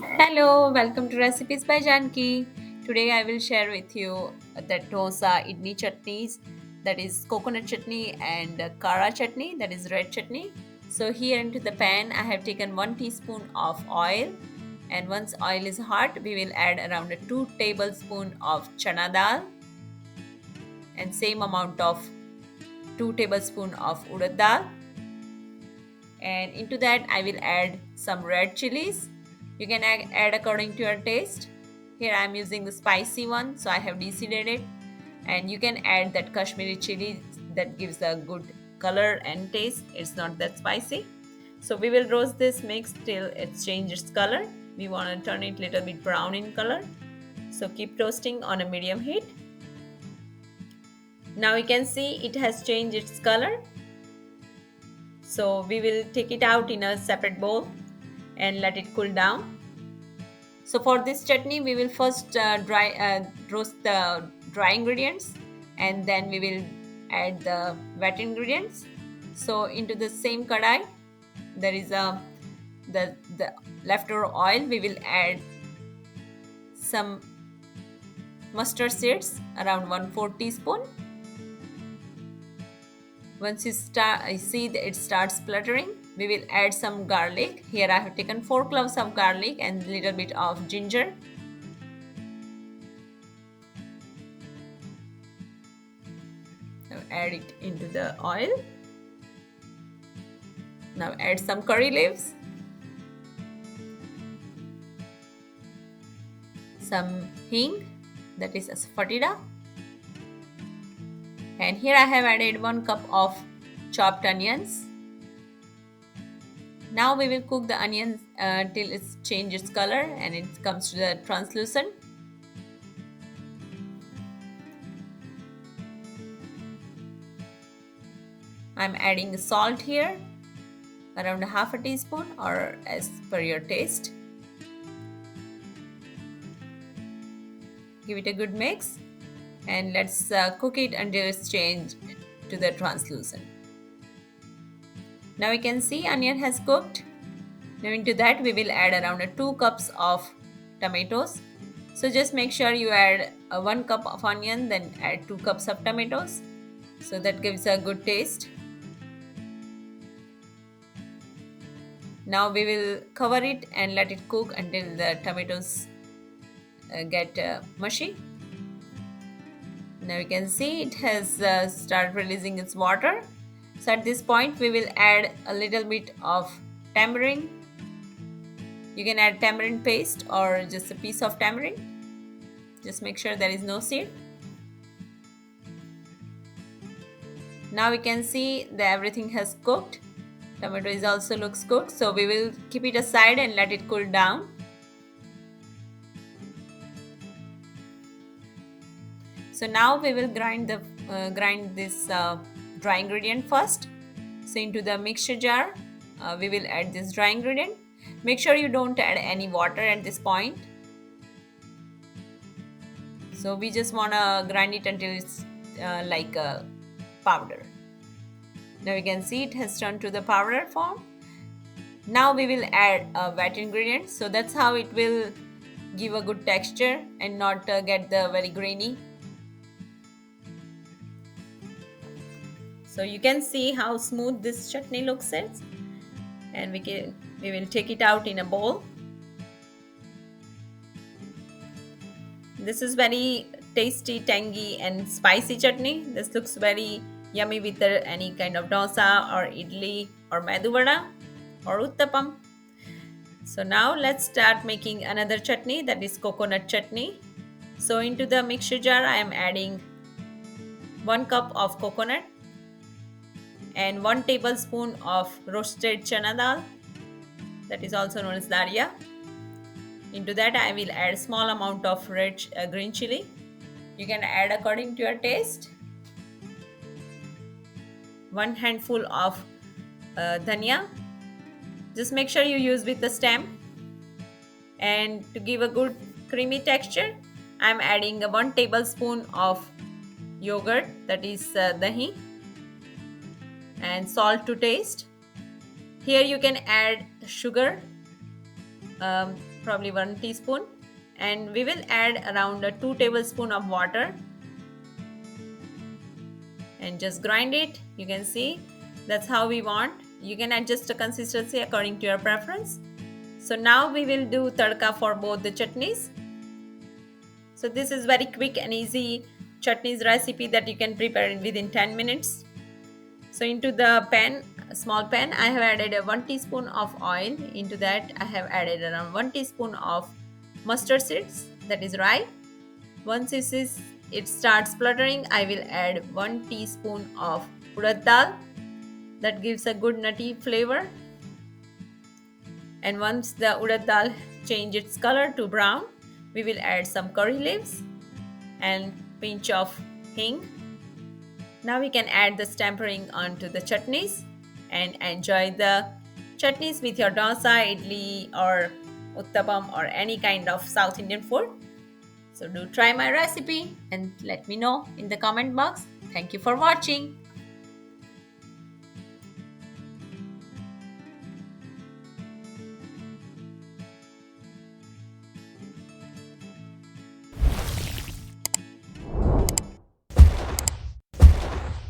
Hello, welcome to Recipes by Janki. Today I will share with you the dosa idli chutneys, that is coconut chutney, and kara chutney, that is red chutney. So here into the pan I have taken 1 teaspoon of oil, and once oil is hot we will add around a 2 tablespoon of chana dal and same amount of 2 tablespoon of urad dal, and into that I will add some red chilies. You can add according to your taste. Here I am using the spicy one, so I have deseeded it, and you can add that Kashmiri chili that gives a good color and taste. It's not that spicy. So we will roast this mix till it changes color. We want to turn it little bit brown in color. So keep roasting on a medium heat. Now you can see it has changed its color. So we will take it out in a separate bowl and let it cool down. So for this chutney, we will first roast the dry ingredients, and then we will add the wet ingredients. So into the same kadai, there is the leftover oil. We will add some mustard seeds, around 1/4 teaspoon. Once you see that it starts spluttering, we will add some garlic. Here I have taken 4 cloves of garlic and little bit of ginger. Now add it into the oil. Now add some curry leaves, some hing, that is asafoetida, and here I have added 1 cup of chopped onions. Now we will cook the onions till it changes color and it comes to the translucent. I'm adding salt here, around 1/2 teaspoon or as per your taste. Give it a good mix and let's cook it until it's changed to the translucent. Now you can see onion has cooked. Now into that we will add around 2 cups of tomatoes. So just make sure you add 1 cup of onion, then add 2 cups of tomatoes. So that gives a good taste. Now we will cover it and let it cook until the tomatoes get mushy. Now you can see it has started releasing its water. So at this point we will add a little bit of tamarind. You can add tamarind paste or just a piece of tamarind. Just make sure there is no seed. Now we can see that everything has cooked. Tomato is also looks cooked, so we will keep it aside and let it cool down. So now we will grind this dry ingredient first. So into the mixture jar, we will add this dry ingredient. Make sure you don't add any water at this point. So we just wanna grind it until it's like a powder. Now you can see it has turned to the powder form. Now we will add a wet ingredient. So that's how it will give a good texture and not get the very grainy. So you can see how smooth this chutney looks is. And we will take it out in a bowl. This is very tasty, tangy and spicy chutney. This looks very yummy with any kind of dosa or idli or medu vada or uttapam. So now let's start making another chutney, that is coconut chutney. So into the mixture jar I am adding 1 cup of coconut and 1 tablespoon of roasted chana dal, that is also known as dalia. Into that I will add small amount of green chili. You can add according to your taste. 1 handful of dhania. Just make sure you use with the stem. And to give a good creamy texture, I am adding 1 tablespoon of yogurt, that is dahi, and salt to taste. Here you can add sugar. um, probably 1 teaspoon, and we will add around 2 tablespoon of water and just grind it. You can see that's how we want. You can adjust the consistency according to your preference. So now we will do tadka for both the chutneys. So this is very quick and easy chutneys recipe that you can prepare in within 10 minutes. So into the pan, a small pan, I have added a 1 teaspoon of oil. Into that I have added around 1 teaspoon of mustard seeds, that is rye. Once it starts spluttering, I will add 1 teaspoon of urad dal, that gives a good nutty flavor. And once the urad dal change its color to brown, we will add some curry leaves and pinch of hing. Now we can add this tempering onto the chutneys and enjoy the chutneys with your dosa, idli or uttapam or any kind of South Indian food. So do try my recipe and let me know in the comment box. Thank you for watching.